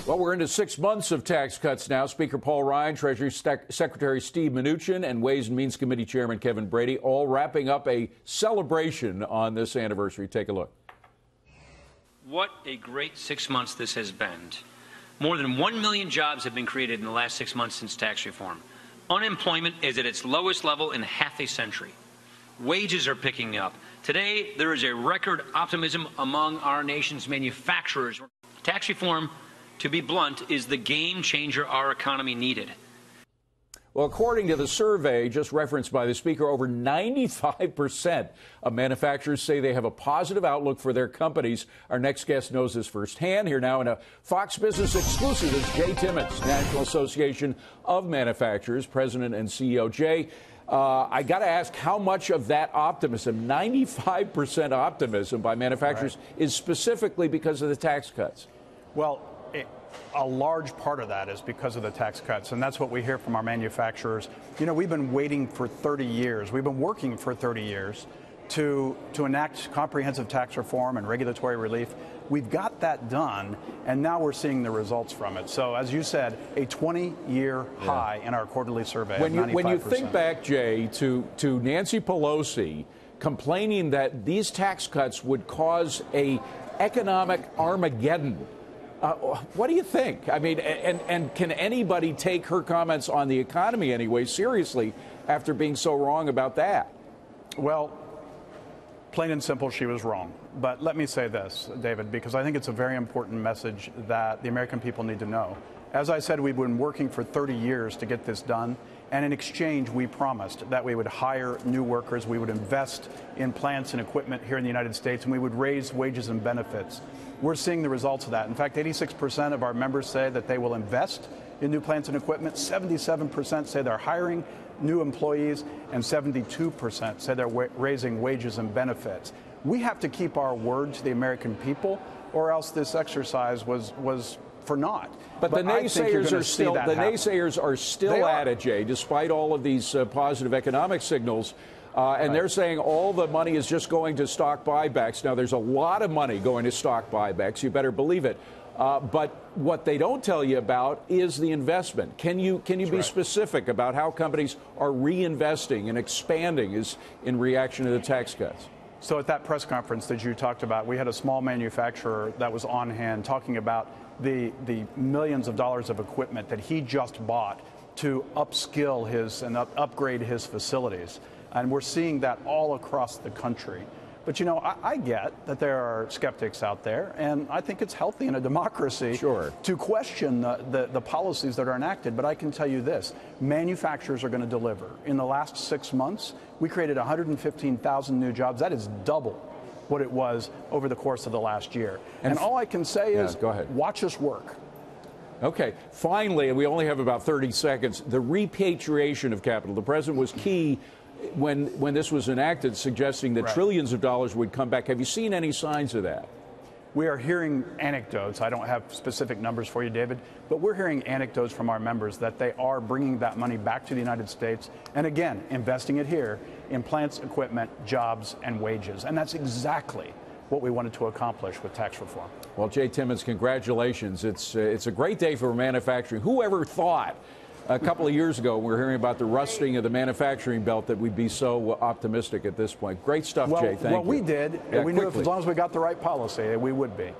Well, we're into 6 months of tax cuts now. Speaker Paul Ryan, Treasury Secretary Steve Mnuchin, and Ways and Means Committee Chairman Kevin Brady all wrapping up a celebration on this anniversary. Take a look. What a great 6 months this has been. More than 1 million jobs have been created in the last 6 months since tax reform. Unemployment is at its lowest level in half a century. Wages are picking up. Today, there is a record optimism among our nation's manufacturers. Tax reform, to be blunt, is the game changer our economy needed. Well, according to the survey just referenced by the Speaker, over 95% of manufacturers say they have a positive outlook for their companies. Our next guest knows this firsthand. Here now in a Fox Business exclusive is Jay Timmons, National Association of Manufacturers, President and CEO. Jay, I got to ask, how much of that optimism, 95% optimism by manufacturers, is specifically because of the tax cuts? Well, a large part of that is because of the tax cuts, and that's what we hear from our manufacturers. You know, we've been waiting for 30 years. We've been working for 30 years to enact comprehensive tax reform and regulatory relief. We've got that done, and now we're seeing the results from it. So, as you said, a 20-year high in our quarterly survey of 95%. When you think back, Jay, to Nancy Pelosi complaining that these tax cuts would cause a economic Armageddon, what do you think? I mean, and can anybody take her comments on the economy anyway seriously after being so wrong about that? Well, plain and simple, she was wrong. But let me say this, David, because I think it's a very important message that the American people need to know. As I said, we've been working for 30 years to get this done. And in exchange, we promised that we would hire new workers, we would invest in plants and equipment here in the United States, and we would raise wages and benefits. We're seeing the results of that. In fact, 86% of our members say that they will invest in new plants and equipment. 77% say they're hiring new employees, and 72% say they're raising wages and benefits. We have to keep our word to the American people, or else this exercise was for naught. But the naysayers are still at it, Jay, despite all of these positive economic signals. And they're saying all the money is just going to stock buybacks. Now, there's a lot of money going to stock buybacks. You better believe it. But what they don't tell you about is the investment. Can you be specific about how companies are reinvesting and expanding in reaction to the tax cuts? So at that press conference that you talked about, we had a small manufacturer that was on hand talking about the millions of dollars of equipment that he just bought to upskill and upgrade his facilities. And we're seeing that all across the country. But, you know, I get that there are skeptics out there, and I think it's healthy in a democracy to question the policies that are enacted. But I can tell you this, manufacturers are going to deliver. In the last 6 months, we created 115,000 new jobs. That is double what it was over the course of the last year. And all I can say is, watch us work. Okay. Finally, and we only have about 30 seconds, the repatriation of capital. The president was key when this was enacted, suggesting that trillions of dollars would come back. Have you seen any signs of that? We are hearing anecdotes. I don't have specific numbers for you, David, but we're hearing anecdotes from our members that they are bringing that money back to the United States and, again, investing it here in plants, equipment, jobs, and wages. And that's exactly what we wanted to accomplish with tax reform. Well, Jay Timmons, congratulations. It's a great day for manufacturing. Whoever thought a couple of years ago, we were hearing about the rusting of the manufacturing belt that we'd be so optimistic at this point. Great stuff, Jay. Thank you. Well, we did. We knew if, as long as we got the right policy, we would be.